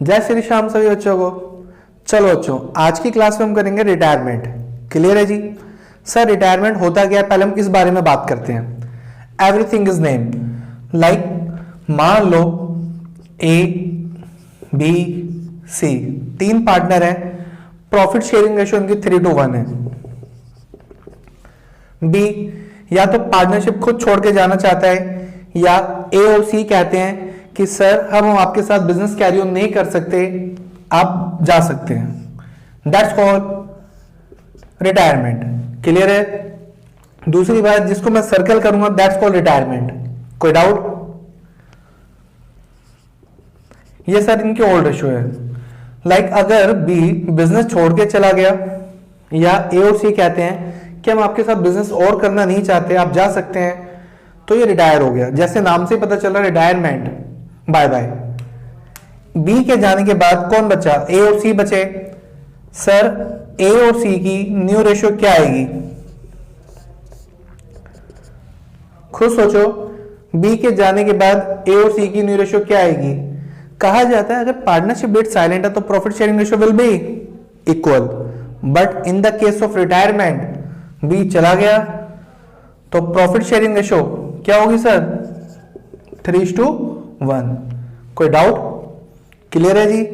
जय श्री श्याम सभी बच्चों को। चलो बच्चों, आज की क्लास में हम करेंगे रिटायरमेंट। क्लियर है जी? सर रिटायरमेंट होता क्या है, पहले हम किस बारे में बात करते हैं। Everything is name. लाइक मान लो ए बी सी तीन पार्टनर हैं, प्रॉफिट शेयरिंग रेशियो उनकी 3:1 है। बी या तो पार्टनरशिप खुद छोड़ के जाना चाहता है, या ए और सी कहते हैं कि सर हम आपके साथ बिजनेस कैरी ऑन नहीं कर सकते, आप जा सकते हैं। That's called retirement. क्लियर है? दूसरी बात जिसको मैं सर्कल करूंगा, दैट्स कॉल्ड रिटायरमेंट। कोई डाउट? ये सर इनकी ओल्ड रेशियो है। लाइक अगर बी बिजनेस छोड़ के चला गया, या ए और सी कहते हैं कि हम आपके साथ बिजनेस और करना नहीं चाहते, आप जा सकते हैं, तो ये रिटायर हो गया। जैसे नाम से पता चल रहा है रिटायरमेंट, बाय बाय। बी के जाने के बाद कौन बचा? ए और सी बचे। सर ए और सी की न्यू रेशियो क्या आएगी? खुद सोचो, बी के जाने के बाद ए और सी की न्यू रेशियो क्या आएगी? कहा जाता है अगर पार्टनरशिप डेट साइलेंट है तो profit sharing ratio will be equal, but in the case of retirement B चला गया तो प्रॉफिट शेयरिंग रेशियो क्या होगी सर? 3:1। कोई डाउट? क्लियर है जी?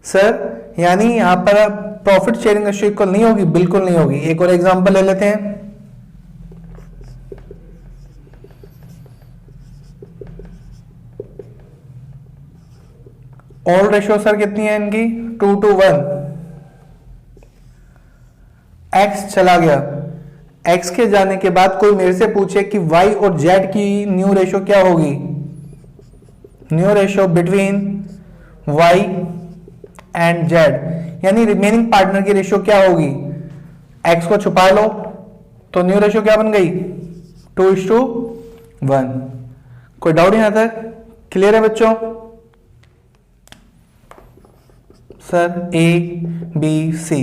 सर यानी यहां पर प्रॉफिट शेयरिंग रेशियो इक्वल नहीं होगी, बिल्कुल नहीं होगी। एक और एग्जांपल ले लेते हैं। ऑल रेशियो सर कितनी है इनकी? 2:1। एक्स चला गया, एक्स के जाने के बाद कोई मेरे से पूछे कि वाई और जेड की न्यू रेशियो क्या होगी? New ratio between Y and Z, यानी रिमेनिंग पार्टनर की रेशियो क्या होगी? एक्स को छुपा लो तो न्यू रेशियो क्या बन गई? 2:1। कोई डाउट यहां तक? क्लियर है बच्चों? सर ए बी सी,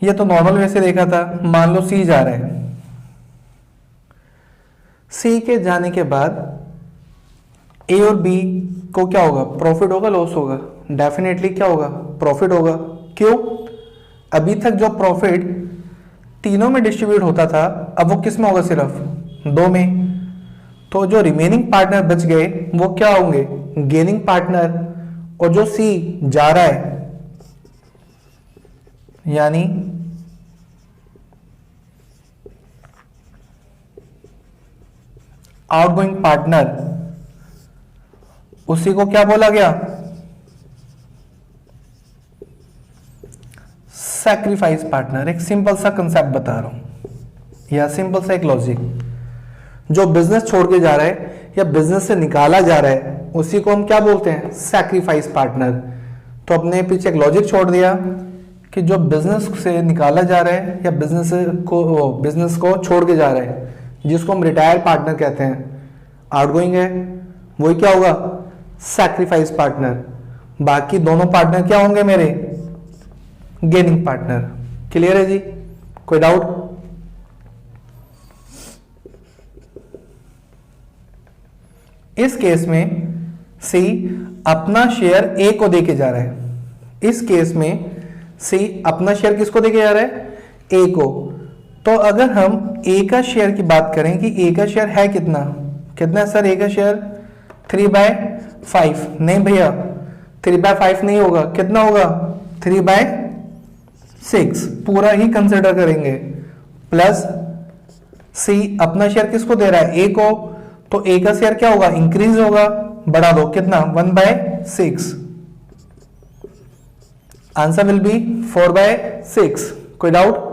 ये तो नॉर्मल वे से देखा था। मान लो सी जा रहा है, सी के जाने के बाद ए और बी को क्या होगा? प्रॉफिट होगा, लॉस होगा? डेफिनेटली क्या होगा? प्रॉफिट होगा। क्यों? अभी तक जो प्रॉफिट तीनों में डिस्ट्रीब्यूट होता था, अब वो किस में होगा? सिर्फ दो में। तो जो रिमेनिंग पार्टनर बच गए वो क्या होंगे? Gaining partner. और जो सी जा रहा है यानी आउटगोइंग पार्टनर, उसी को क्या बोला गया? Sacrifice partner. एक सिंपल सा कंसेप्ट बता रहा हूं, या सिंपल सा एक लॉजिक। जो बिजनेस छोड़ के जा रहा है या बिजनेस से निकाला जा रहा है, उसी को हम क्या बोलते हैं? Sacrifice partner. तो अपने पीछे एक लॉजिक छोड़ दिया कि जो बिजनेस से निकाला जा रहा है या बिजनेस को छोड़ के जा रहा है, जिसको हम रिटायर पार्टनर कहते हैं, आउटगोइंग है, वही क्या होगा? Sacrifice partner. बाकी दोनों पार्टनर क्या होंगे मेरे? Gaining partner. क्लियर है जी? कोई डाउट? इस केस में सी अपना शेयर ए को देके जा रहा है। इस केस में सी अपना शेयर किसको देके जा रहा है? ए को। तो अगर हम ए का शेयर की बात करें कि ए का शेयर है कितना? कितना है सर ए का शेयर? 3/5। नहीं भैया, 3/5 नहीं होगा। कितना होगा? 3/6 पूरा ही कंसिडर करेंगे। प्लस सी अपना शेयर किसको दे रहा है? ए को। तो ए का शेयर क्या होगा? इंक्रीज होगा। बढ़ा दो, कितना? 1/6। Answer will be 4/6। कोई डाउट?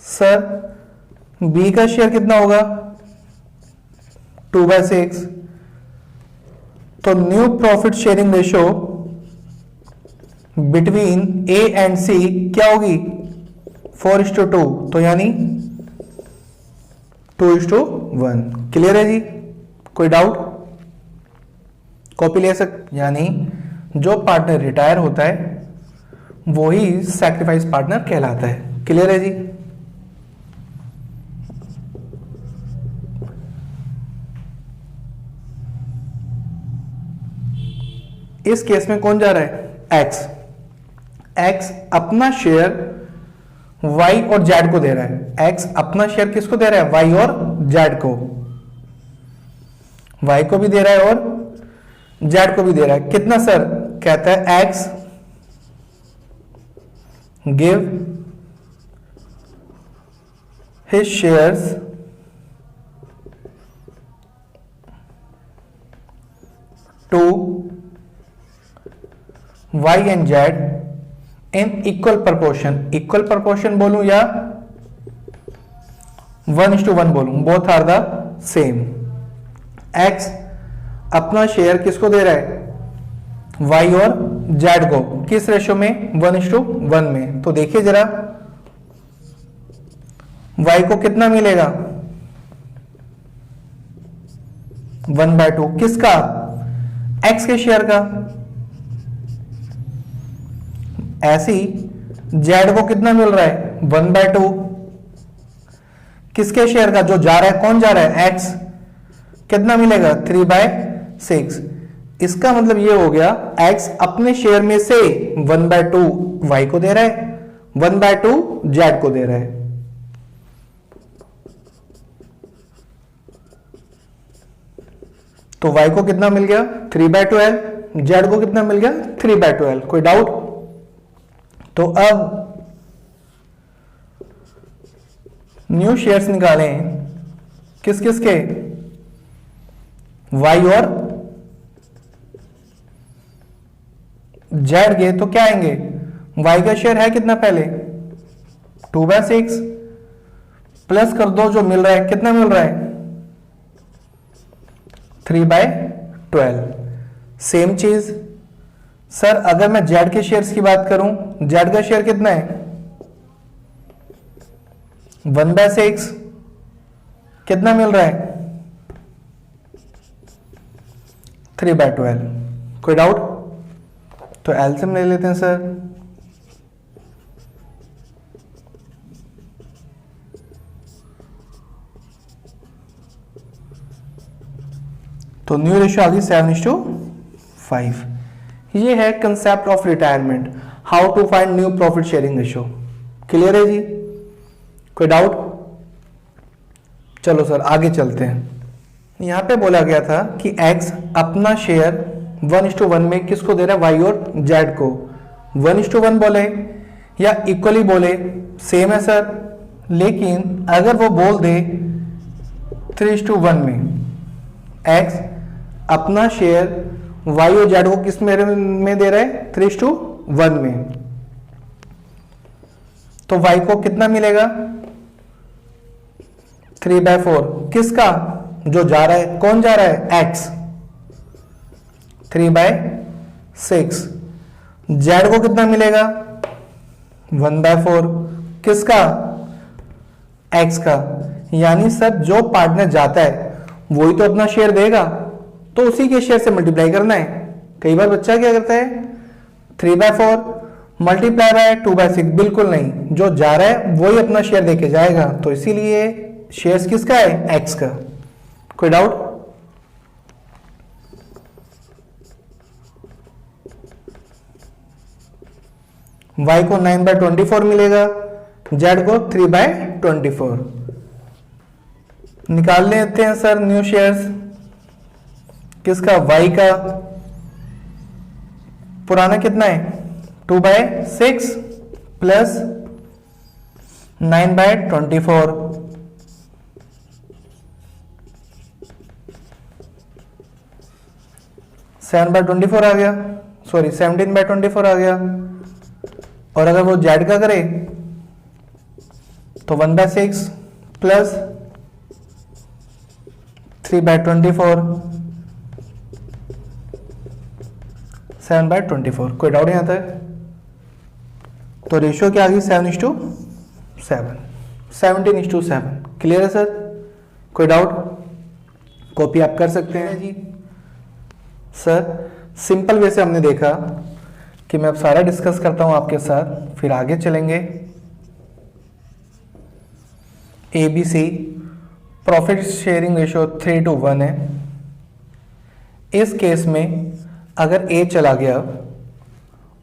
सर बी का शेयर कितना होगा? 2/6। तो new profit sharing ratio between A and C क्या होगी? 4:2। तो यानी 2:1। क्लियर है जी? कोई डाउट? कॉपी ले सकते। यानी जो पार्टनर रिटायर होता है वो ही सैक्रिफाइस पार्टनर कहलाता है। क्लियर है जी? इस केस में कौन जा रहा है, एक्स। एक्स अपना शेयर वाई और जेड को दे रहा है। एक्स अपना शेयर किसको दे रहा है, वाई और जेड को। वाई को भी दे रहा है और जेड को भी दे रहा है। कितना सर, कहता है X give his shares to Y and Z in equal proportion. Equal proportion बोलूं या 1:1 बोलूं, both are the same. X अपना शेयर किसको दे रहा है, वाई और जेड को। किस रेशो में, 1:1 में। तो देखिए जरा, वाई को कितना मिलेगा, 1/2। किसका, एक्स के शेयर का। ऐसी जेड को कितना मिल रहा है, 1/2। किसके शेयर का, जो जा रहा है, कौन जा रहा है, एक्स। कितना मिलेगा, 3/6। इसका मतलब ये हो गया, एक्स अपने शेयर में से 1/2 वाई को दे रहा है, 1/2 जेड को दे रहा है। तो वाई को कितना मिल गया, 3/12। जेड को कितना मिल गया, 3/12। कोई डाउट। तो अब न्यू शेयर्स निकालें, किस किस के, वाई और जेड के। तो क्या आएंगे, वाई का शेयर है कितना पहले, 2/6 प्लस कर दो जो मिल रहा है, कितना मिल रहा है, 3/12। सेम चीज सर, अगर मैं जेड के शेयर्स की बात करूं, जेड का शेयर कितना है, 1/6। कितना मिल रहा है, 3/12। कोई डाउट। तो एलसीएम ले लेते हैं सर। तो न्यू रेशियो आ गई 7:5। ये है concept of retirement, how to find new profit sharing ratio. Clear है जी, कोई डाउट। चलो सर आगे चलते हैं। यहां पे बोला गया था कि एक्स अपना शेयर 1:1 में किसको दे रहा है, वाई और जेड को। 1:1 बोले या इक्वली बोले, सेम है सर। लेकिन अगर वो बोल दे 3:1 में, एक्स अपना शेयर वाई और जेड को किस में दे रहा है, 3:1 में। तो वाई को कितना मिलेगा, 3/4। किसका, जो जा रहा है, कौन जा रहा है, एक्स, 3/6। जेड को कितना मिलेगा, 1/4। किसका, एक्स का। यानी सर जो पार्टनर जाता है वही तो अपना शेयर देगा, तो उसी के शेयर से मल्टीप्लाई करना है। कई बार बच्चा क्या करता है, 3/4 मल्टीप्लाई बाय 2/6, बिल्कुल नहीं, जो जा रहा है वही अपना शेयर देके जाएगा। तो इसीलिए शेयर्स किसका है, एक्स का। कोई डाउट। वाई को 9/24 मिलेगा, जेड को 3/24। निकाल लेते हैं सर न्यू शेयर्स। किसका, वाई का। पुराना कितना है, 2/6 प्लस 9/24। 7/24 आ गया, सॉरी 17/24 आ गया। और अगर वो जेड का करे तो 1/6 प्लस 3/24, 7/24। कोई डाउट यहां तक। तो रेशियो क्या आ गई, 7:7, 17:7। क्लियर है सर, कोई डाउट। कॉपी आप कर सकते हैं जी। सर सिंपल वे से हमने देखा कि मैं अब सारा डिस्कस करता हूं आपके साथ, फिर आगे चलेंगे। ABC प्रॉफिट शेयरिंग रेशियो 3:1 है। इस केस में अगर ए चला गया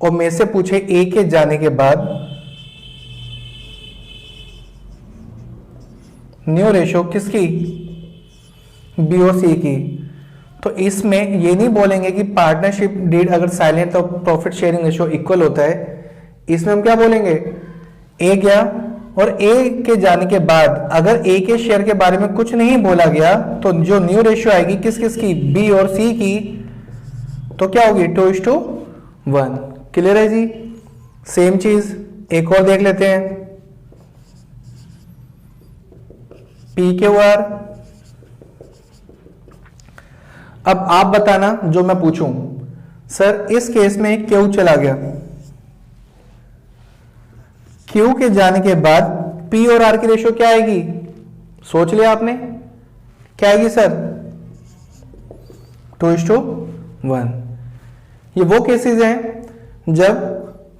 और मेरे से पूछे ए के जाने के बाद न्यू रेशो किसकी, बी और सी की, तो इसमें ये नहीं बोलेंगे कि पार्टनरशिप डीड अगर साइलेंट तो प्रॉफिट शेयरिंग रेशो इक्वल होता है। इसमें हम क्या बोलेंगे, ए गया और ए के जाने के बाद अगर ए के शेयर के बारे में कुछ नहीं बोला गया तो जो न्यू रेशियो आएगी किस किस की, बी और सी की, तो क्या होगी 2:1। क्लियर है जी। सेम चीज एक और देख लेते हैं, पी क्यू आर। अब आप बताना जो मैं पूछूं, सर इस केस में क्यू चला गया, क्यू के जाने के बाद पी और आर की रेशियो क्या आएगी, सोच लिया आपने, क्या आएगी सर, 2:1। ये वो केसेस हैं जब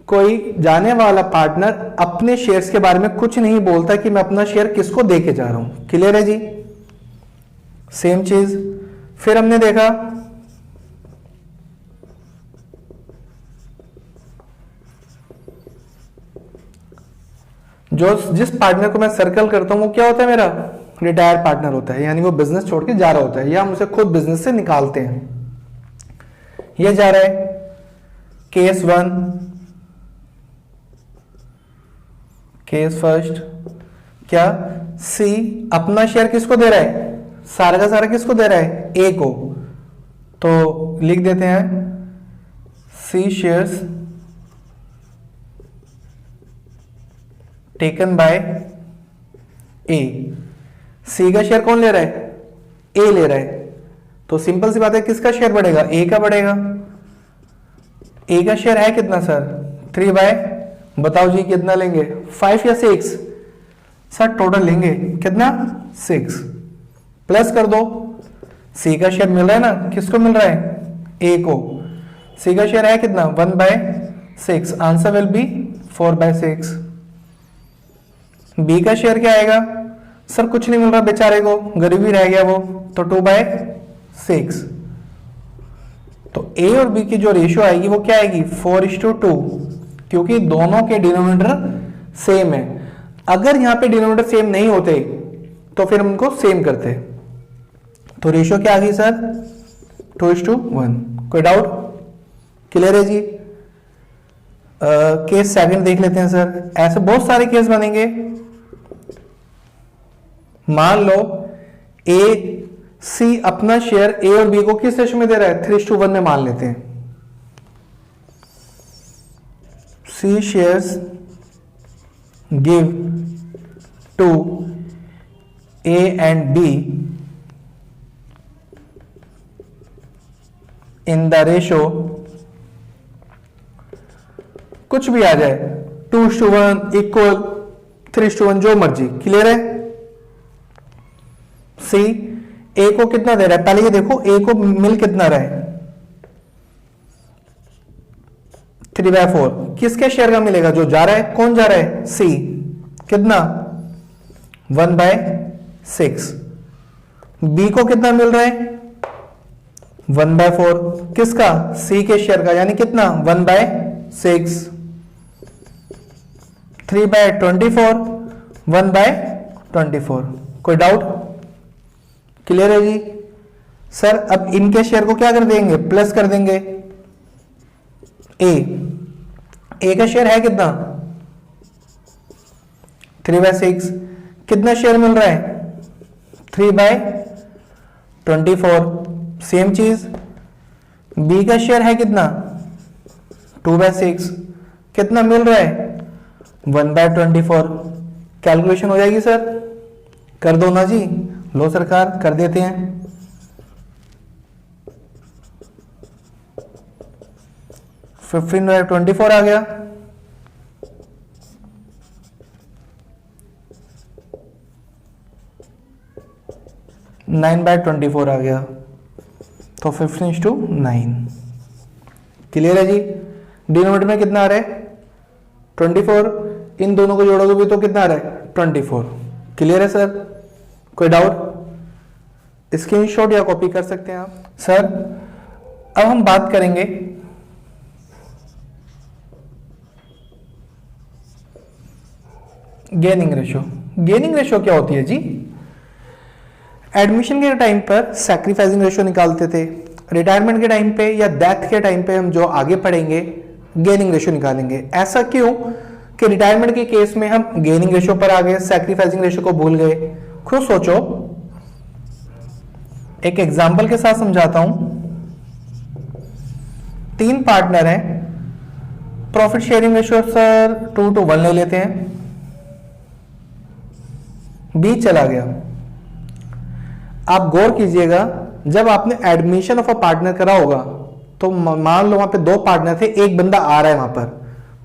कोई जाने वाला पार्टनर अपने शेयर्स के बारे में कुछ नहीं बोलता कि मैं अपना शेयर किसको दे के जा रहा हूं। क्लियर है जी। सेम चीज फिर हमने देखा जो जिस पार्टनर को मैं सर्कल करता हूं वो क्या होता है, मेरा रिटायर पार्टनर होता है, यानी वो बिजनेस छोड़ के जा रहा होता है या हम उसे खुद बिजनेस से निकालते हैं। ये जा रहा है केस 1, केस फर्स्ट, क्या सी अपना शेयर किसको दे रहा है, सारा का सारा किसको दे रहा है, ए को, तो लिख देते हैं सी शेयर्स टेकन बाय ए। सी का शेयर कौन ले रहा है, ए ले रहा है, तो सिंपल सी बात है किसका शेयर बढ़ेगा, ए का बढ़ेगा। ए का शेयर है कितना सर, 3 बाय, बताओ जी कितना लेंगे, 5 या 6, सर टोटल लेंगे कितना 6, प्लस कर दो, सी का शेयर मिल रहा है ना, किसको मिल रहा है, ए को, सी का शेयर है कितना 1/6, आंसर विल बी 4/6। बी का शेयर क्या आएगा, सर कुछ नहीं मिल रहा बेचारे को, गरीबी रह गया वो, तो 2/6, तो ए और बी की जो रेशियो आएगी वो क्या आएगी 4:2, क्योंकि दोनों के डिनोमिनेटर सेम है। अगर यहां पे डिनोमिनेटर सेम नहीं होते तो फिर हम उनको सेम करते, तो रेशियो क्या आ गई सर 2:1। कोई डाउट, क्लियर है जी। केस सेकंड देख लेते हैं सर, ऐसे बहुत सारे केस बनेंगे। मान लो ए सी अपना शेयर ए और बी को किस रेशियो में दे रहा है, 3:1 में मान लेते हैं। C shares give to A and B in the ratio, कुछ भी आ जाए 2:1 इक्वल 3:1 जो मर्जी। क्लियर है। सी ए को कितना दे रहा है, पहले ये देखो ए को मिल कितना रहा है 3/4, किसके शेयर का मिलेगा, जो जा रहा है, कौन जा रहा है, सी, कितना 1/6। बी को कितना मिल रहा है 1/4, किसका, सी के शेयर का, यानी कितना 1/6, 3/24, 1/24। कोई डाउट, क्लियर है जी। सर अब इनके शेयर को क्या कर देंगे, प्लस कर देंगे। ए का शेयर है कितना 3/6, कितना शेयर मिल रहा है 3/24। सेम चीज बी का शेयर है कितना 2/6, कितना मिल रहा है 1/24। कैलकुलेशन हो जाएगी सर, कर दो ना जी, लो सरकार कर देते हैं। फिफ्टीन बाय 24 आ गया, नाइन बाय 24 आ गया, तो 15:9। क्लियर है जी। डिनोमिनेटर में कितना आ रहा है 24, इन दोनों को जोड़ोगे भी तो कितना आ रहा है 24। क्लियर है सर, कोई डाउट, स्क्रीनशॉट या कॉपी कर सकते हैं आप। सर अब हम बात करेंगे गेनिंग रेशो। गेनिंग रेशो क्या होती है जी? एडमिशन के टाइम पर सैक्रिफाइसिंग रेशो निकालते थे, रिटायरमेंट के टाइम पे या डेथ के टाइम पे हम जो आगे पढ़ेंगे गेनिंग रेशो निकालेंगे। ऐसा क्यों कि रिटायरमेंट के केस में हम गेनिंग रेशो पर आ गए, सैक्रिफाइसिंग रेशो को भूल गए। खुद सोचो, एक एग्जांपल के साथ समझाता हूं। 3 पार्टनर हैं, प्रॉफिट शेयरिंग रेशो सर 2:1 ले लेते हैं। बी चला गया। आप गौर कीजिएगा, जब आपने एडमिशन ऑफ अ पार्टनर करा होगा तो मान लो वहां पे 2 पार्टनर थे, एक बंदा आ रहा है वहां पर,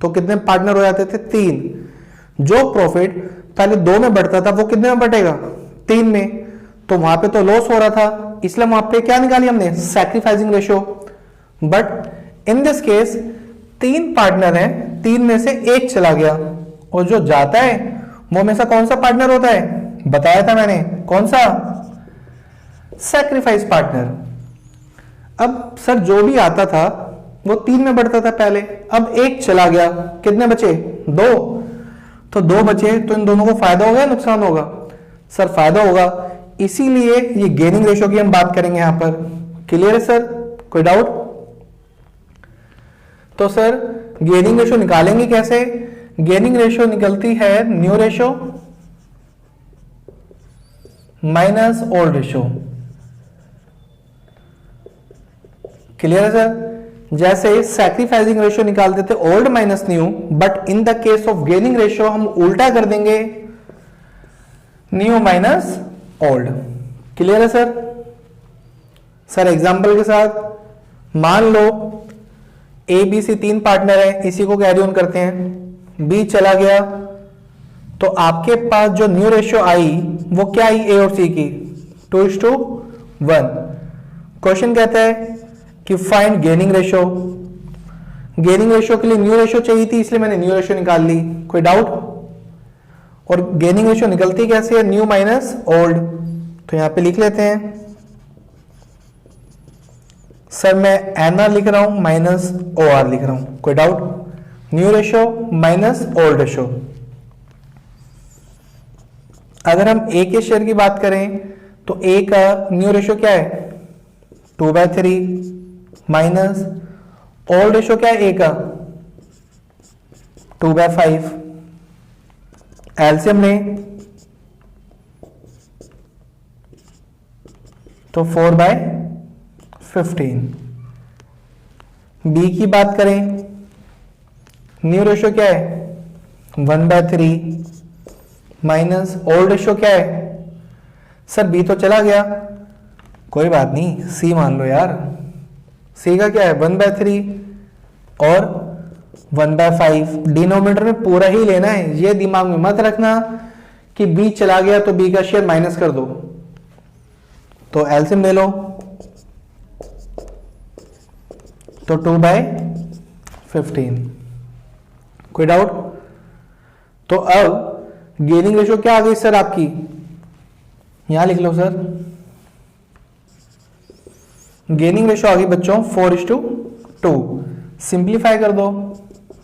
तो कितने पार्टनर हो जाते थे? 3। जो प्रॉफिट पहले 2 में बढ़ता था वो कितने में बढ़ेगा? 3 में। तो वहां पे तो लॉस हो रहा था, इसलिए वहां पे क्या निकाली हमने? Sacrificing ratio. But in this case 3 partner हैं, 3 में से 1 चला गया, और जो जाता है वो में से कौन सा पार्टनर होता है? बताया था मैंने, कौन सा? Sacrifice partner. अब सर जो भी आता था वो 3 में बढ़ता था पहले, अब 1 चला गया, कितने बचे? 2। तो 2 बचे, तो इन दोनों को फायदा होगा या नुकसान होगा? सर फायदा होगा, इसीलिए ये गेनिंग रेशो की हम बात करेंगे यहां पर। क्लियर है सर? कोई डाउट? तो सर गेनिंग रेशो निकालेंगे कैसे? गेनिंग रेशो निकलती है new ratio minus old ratio. Clear है सर? जैसे सैक्रिफाइसिंग रेशो निकालते थे old minus new, but in the case of gaining ratio हम उल्टा कर देंगे, न्यू माइनस ओल्ड। क्लियर है सर? सर एग्जांपल के साथ मान लो ए बी सी 3 पार्टनर है, इसी को कैरी ऑन करते हैं। बी चला गया, तो आपके पास जो न्यू रेशियो आई वो क्या आई? ए और सी की 2:1। क्वेश्चन कहता है कि find gaining ratio. Gaining ratio के लिए न्यू रेशियो चाहिए थी, इसलिए मैंने न्यू रेशियो निकाल ली। कोई डाउट? और गेनिंग रेशियो निकलती कैसे है? New minus old. तो यहां पे लिख लेते हैं सर, मैं एनआर लिख रहा हूं माइनस ओआर लिख रहा हूं। कोई doubt? New ratio minus old ratio. अगर हम ए के शेयर की बात करें तो ए का न्यू रेशियो क्या है? 2/3 माइनस ओल्ड रेशियो क्या है? ए का 2/5। एलसीएम लें तो 4/15। बी की बात करें, न्यू रेशियो क्या है? 1/3 माइनस ओल्ड रेशियो क्या है? सर बी तो चला गया, कोई बात नहीं, सी मान लो यार। सी का क्या है? 1/3 और 1/5। डिनोमिनेटर में पूरा ही लेना है, ये दिमाग में मत रखना कि बी चला गया तो बी का शेयर माइनस कर दो। तो एलसीएम ले लो, तो 2/15। कोई डाउट? तो अब गेनिंग रेशियो क्या आ गई सर आपकी? यहां लिख लो सर, गेनिंग रेशियो आ गई बच्चों 4:2। सिंप्लीफाई कर दो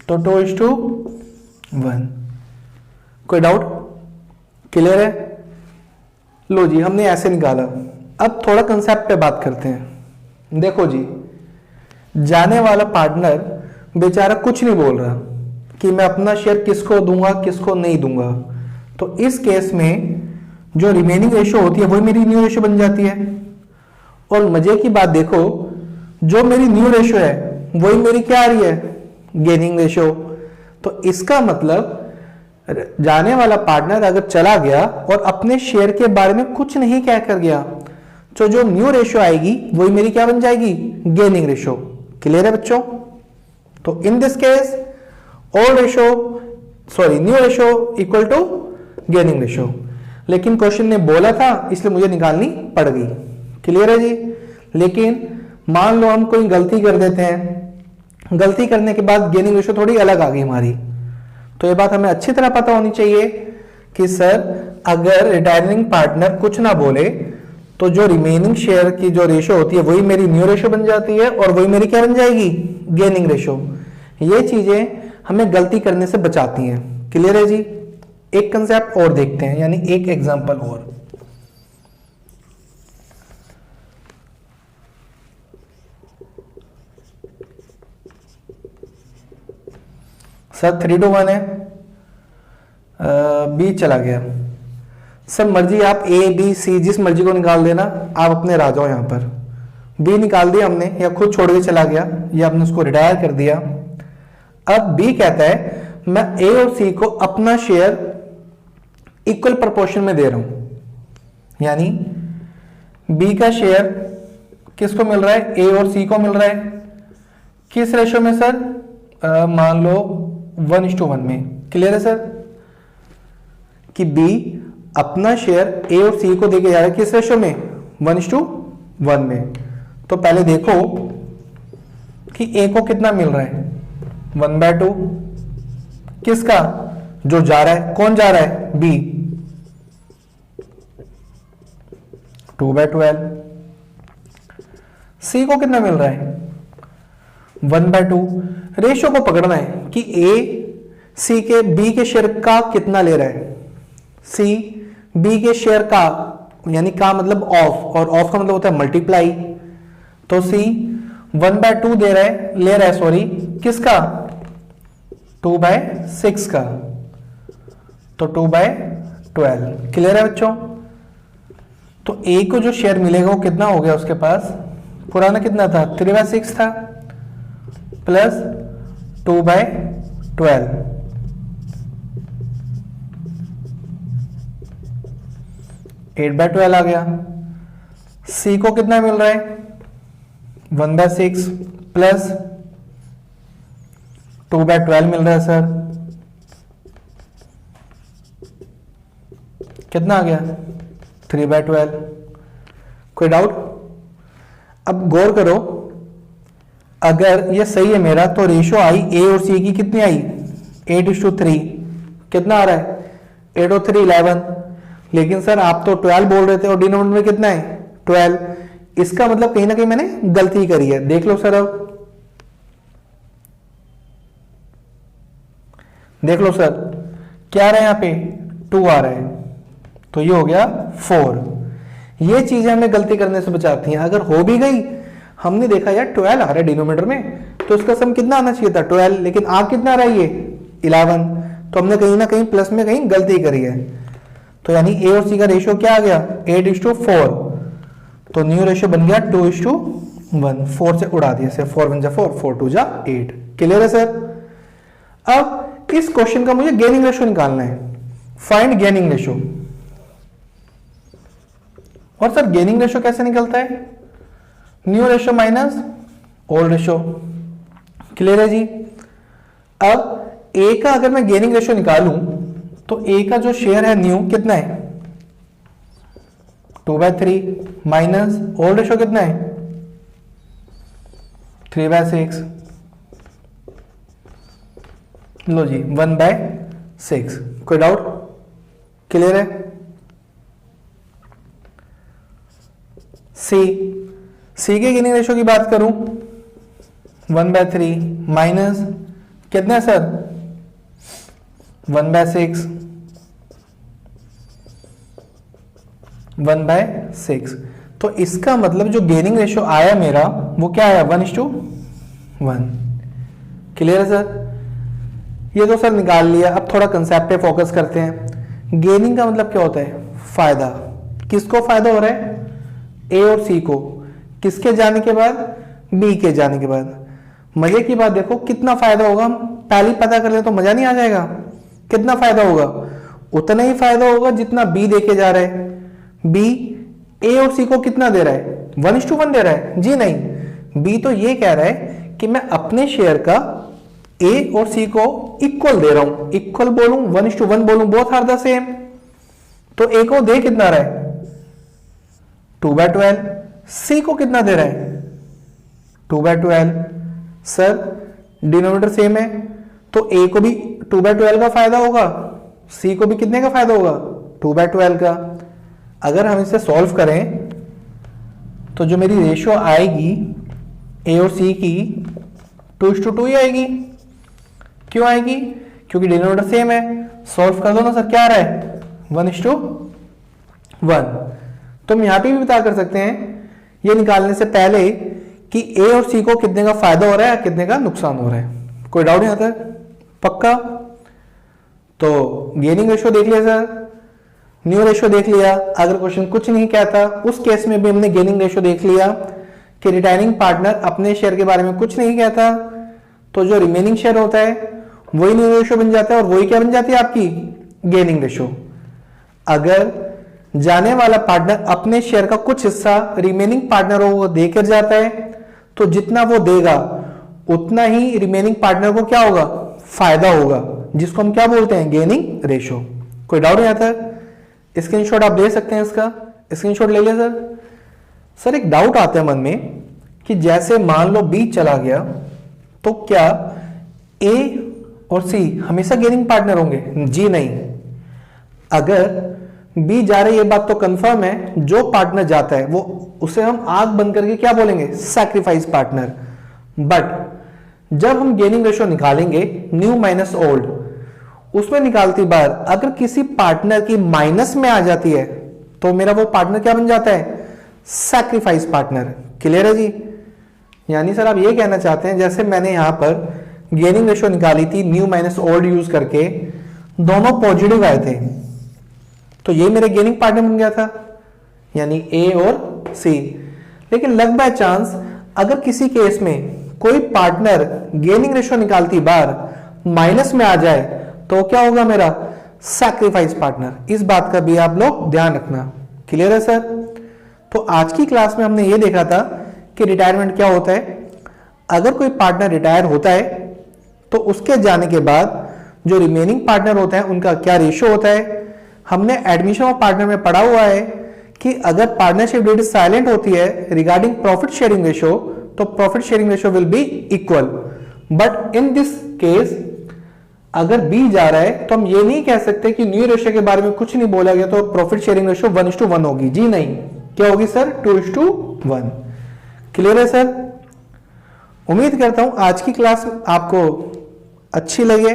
तो 2:1। कोई डाउट? क्लियर है? लो जी, हमने ऐसे निकाला। अब थोड़ा कंसेप्ट पे बात करते हैं। देखो जी, जाने वाला पार्टनर बेचारा कुछ नहीं बोल रहा कि मैं अपना शेयर किसको दूंगा किसको नहीं दूंगा। तो इस केस में जो रिमेनिंग रेशियो होती है वही मेरी न्यू रेशियो बन जाती है। और मजे की बात देखो, जो मेरी न्यू रेशियो है वही मेरी क्या आ रही है? Gaining ratio. तो इसका मतलब जाने वाला पार्टनर अगर चला गया और अपने शेयर के बारे में कुछ नहीं कह कर गया, तो जो न्यू रेशियो आएगी वही मेरी क्या बन जाएगी? Gaining ratio. क्लियर है बच्चों? तो in this case old ratio sorry new ratio equal to gaining ratio. लेकिन क्वेश्चन ने बोला था इसलिए मुझे निकालनी पड़ गई। क्लियर है जी? लेकिन मान लो हम कोई गलती कर देते हैं, गलती करने के बाद गेनिंग रेशियो थोड़ी अलग आ गई हमारी, तो ये बात हमें अच्छी तरह पता होनी चाहिए कि सर अगर रिटायरिंग पार्टनर कुछ ना बोले तो जो रिमेनिंग शेयर की जो रेशो होती है वही मेरी न्यू रेशो बन जाती है और वही मेरी क्या बन जाएगी, गेनिंग रेशो। ये चीजें हमें गलती करने से बचाती हैं। क्लियर है जी। एक कंसेप्ट और देखते हैं, यानी एक एग्जांपल और। सर 3:1 है, बी चला गया। सर मर्जी आप ए बी सी जिस मर्जी को निकाल देना, आप अपने राजाओ यहां पर। बी निकाल दिया हमने, या खुद छोड़ के चला गया, या आपने उसको रिटायर कर दिया। अब बी कहता है मैं ए और सी को अपना शेयर इक्वल प्रोपोर्शन में दे रहा हूं, यानी बी का शेयर किसको मिल रहा है, ए और सी को मिल रहा है। किस रेशो में सर, मान लो 1:1 में। क्लियर है सर, कि बी अपना शेयर ए और सी को देके जा रहा है किस रेशो में, 1:1 में। तो पहले देखो कि ए को कितना मिल रहा है, 1/2। किसका, जो जा रहा है, कौन जा रहा है, बी, 2/12। सी को कितना मिल रहा है, 1/2। रेशो को पकड़ना है कि ए सी के बी के शेयर का कितना ले रहा है, सी बी के शेयर का, यानी का मतलब ऑफ, और ऑफ का मतलब होता है मल्टीप्लाई। तो सी 1/2 दे रहा है, ले रहा है सॉरी, किसका, 2/6 का, तो 2/12। क्लियर है बच्चों। तो ए को जो शेयर मिलेगा वो कितना हो गया उसके पास, पुराना कितना था, 3/6 था, प्लस 2/12, 8/12 आ गया। सी को कितना मिल रहा है, 1/6 प्लस 2/12 मिल रहा है सर, कितना आ गया, 3/12। कोई डाउट। अब गौर करो, अगर ये सही है मेरा, तो रेशो आई ए और सी की कितनी आई, 8:3। कितना आ रहा है, 8 और 3 11। लेकिन सर आप तो 12 बोल रहे थे और डिनोमिनेटर में कितना है, 12। इसका मतलब कहीं ना कहीं मैंने गलती करी है। देख लो सर, अब देख लो सर, क्या आ रहा है यहाँ पे, 2 आ रहा है, तो ये हो गया 4। ये चीजें हमें गलती करने से बचाती हैं। अगर हो भी गई, हमने देखा यार 12 आ रहा है डिनोमिनेटर में, तो इसका सम कितना आना चाहिए था, 12, लेकिन आ कितना रहा है ये, 11। तो हमने कहीं ना कहीं प्लस में कहीं गलती करी है। तो यानी ए और सी का रेशियो क्या आ गया, 8:4। तो न्यू रेशियो बन गया 2:1। 4 से उड़ा दिया सर, 4 1 जा 4, 4 2 जा 8। क्लियर है सर। अब इस क्वेश्चन का मुझे गेनिंग रेशियो निकालना है, फाइंड गेनिंग रेशियो। और सर गेनिंग रेशियो कैसे निकलता है, new ratio minus old ratio. Clear है जी। अब ए का अगर मैं गेनिंग रेशियो निकालूं, तो ए का जो शेयर है न्यू कितना है, 2/3 माइनस ओल्ड रेशियो कितना है, 3/6। लो जी 1/6। कोई डाउट। क्लियर है। सी के गेनिंग रेशियो की बात करूं, 1/3 माइनस कितना है सर, 1/6। 1/6। तो इसका मतलब जो गेनिंग रेशियो आया मेरा, वो क्या आया, 1:1। क्लियर है सर। ये तो सर निकाल लिया। अब थोड़ा कंसेप्ट पे फोकस करते हैं। गेनिंग का मतलब क्या होता है, फायदा। किसको फायदा हो रहा है, ए और सी को। किसके जाने के बाद, बी के जाने के बाद। मजे की बात देखो, कितना फायदा होगा, हम पहले पता कर ले तो मजा नहीं आ जाएगा। कितना फायदा होगा, उतना ही फायदा होगा जितना बी देके जा रहा है। बी ए और सी को कितना दे रहा है, 1:1 दे रहा है जी नहीं। बी तो ये कह रहा है कि मैं अपने शेयर का ए और सी को इक्वल दे रहा हूं। इक्वल बोलूं, 1:1 बोलूं, बोथ आर द सेम। तो ए को दे कितना रहा है, 2/12। सी को कितना दे रहा है, 2/12। सर डिनोमिनेटर सेम है, तो ए को भी 2/12 का फायदा होगा, सी को भी कितने का फायदा होगा, 2/12 का। अगर हम इसे सॉल्व करें तो जो मेरी रेशियो आएगी ए और सी की 2:2 ही आएगी। क्यों आएगी? क्योंकि डिनोमिनेटर सेम है। सॉल्व कर दो ना सर, क्या आ रहा है 1:1। तो हम यहां पे भी बता कर सकते हैं ये निकालने से पहले कि ए और सी को कितने का फायदा हो रहा है, कितने का नुकसान हो रहा है। कोई डाउट नहीं आता? पक्का? तो गेनिंग रेशियो देख लिया सर, न्यू रेशियो देख लिया। अगर क्वेश्चन कुछ नहीं कहता उस केस में भी हमने गेनिंग रेशियो देख लिया कि रिटायरिंग पार्टनर अपने शेयर के बारे में कुछ नहीं कहता, तो जो रिमेनिंग शेयर होता है वही न्यू रेशियो बन जाता है और वही क्या बन जाती है आपकी गेनिंग रेशियो। अगर जाने वाला पार्टनर अपने शेयर का कुछ हिस्सा रिमेनिंग पार्टनरों को देकर जाता है तो जितना वो देगा उतना ही रिमेनिंग पार्टनर को क्या होगा, फायदा होगा, जिसको हम क्या बोलते हैं गेनिंग रेशियो। कोई डाउट नहीं आता? स्क्रीनशॉट आप ले सकते हैं, इसका स्क्रीनशॉट ले लिया सर। सर एक डाउट आता है मन में कि जैसे मान लो बी चला गया तो क्या ए और सी हमेशा गेनिंग पार्टनर होंगे? जी नहीं। अगर बी जा रही है ये बात तो कंफर्म है, जो पार्टनर जाता है वो उसे हम आंख बंद करके क्या बोलेंगे, सैक्रिफाइस पार्टनर। बट जब हम गेनिंग रेशियो निकालेंगे न्यू माइनस ओल्ड, उसमें निकालती बार अगर किसी पार्टनर की माइनस में आ जाती है तो मेरा वो पार्टनर क्या बन जाता है, सैक्रिफाइस पार्टनर। क्लियर है जी? यानी सर आप ये कहना चाहते हैं जैसे मैंने यहां पर गेनिंग रेशियो निकाली थी न्यू माइनस ओल्ड यूज करके, दोनों पॉजिटिव आए थे तो ये मेरे गेनिंग पार्टनर बन गया था, यानी ए और सी। लेकिन लक बाय चांस अगर किसी केस में कोई पार्टनर गेनिंग रेशियो निकालती बार माइनस में आ जाए तो क्या होगा मेरा, सैक्रिफाइस पार्टनर। इस बात का भी आप लोग ध्यान रखना। क्लियर है सर? तो आज की क्लास में हमने ये देखा था कि रिटायरमेंट क्या होता है। अगर कोई पार्टनर रिटायर होता है तो उसके जाने के बाद जो रिमेनिंग पार्टनर होते हैं उनका क्या रेशियो होता है। हमने एडमिशन ऑफ पार्टनर में पढ़ा हुआ है कि अगर पार्टनरशिप डेट साइलेंट होती है रिगार्डिंग प्रॉफिट शेयरिंग रेशियो तो profit sharing ratio will be equal. But in this case अगर बी जा रहा है तो हम ये नहीं कह सकते कि न्यू रेशियो के बारे में कुछ नहीं बोला गया तो प्रॉफिट शेयरिंग रेशियो 1:1 होगी। जी नहीं, क्या होगी सर, 2:1। क्लियर है सर? उम्मीद करता हूं आज की क्लास आपको अच्छी लगे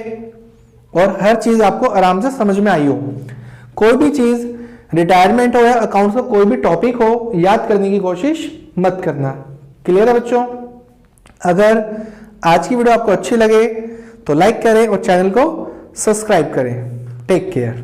और हर चीज आपको आराम से समझ में आई हो। कोई भी चीज रिटायरमेंट हो या अकाउंट्स का कोई भी टॉपिक हो, याद करने की कोशिश मत करना। क्लियर है बच्चों? अगर आज की वीडियो आपको अच्छी लगे तो लाइक करें और चैनल को सब्सक्राइब करें। Take care.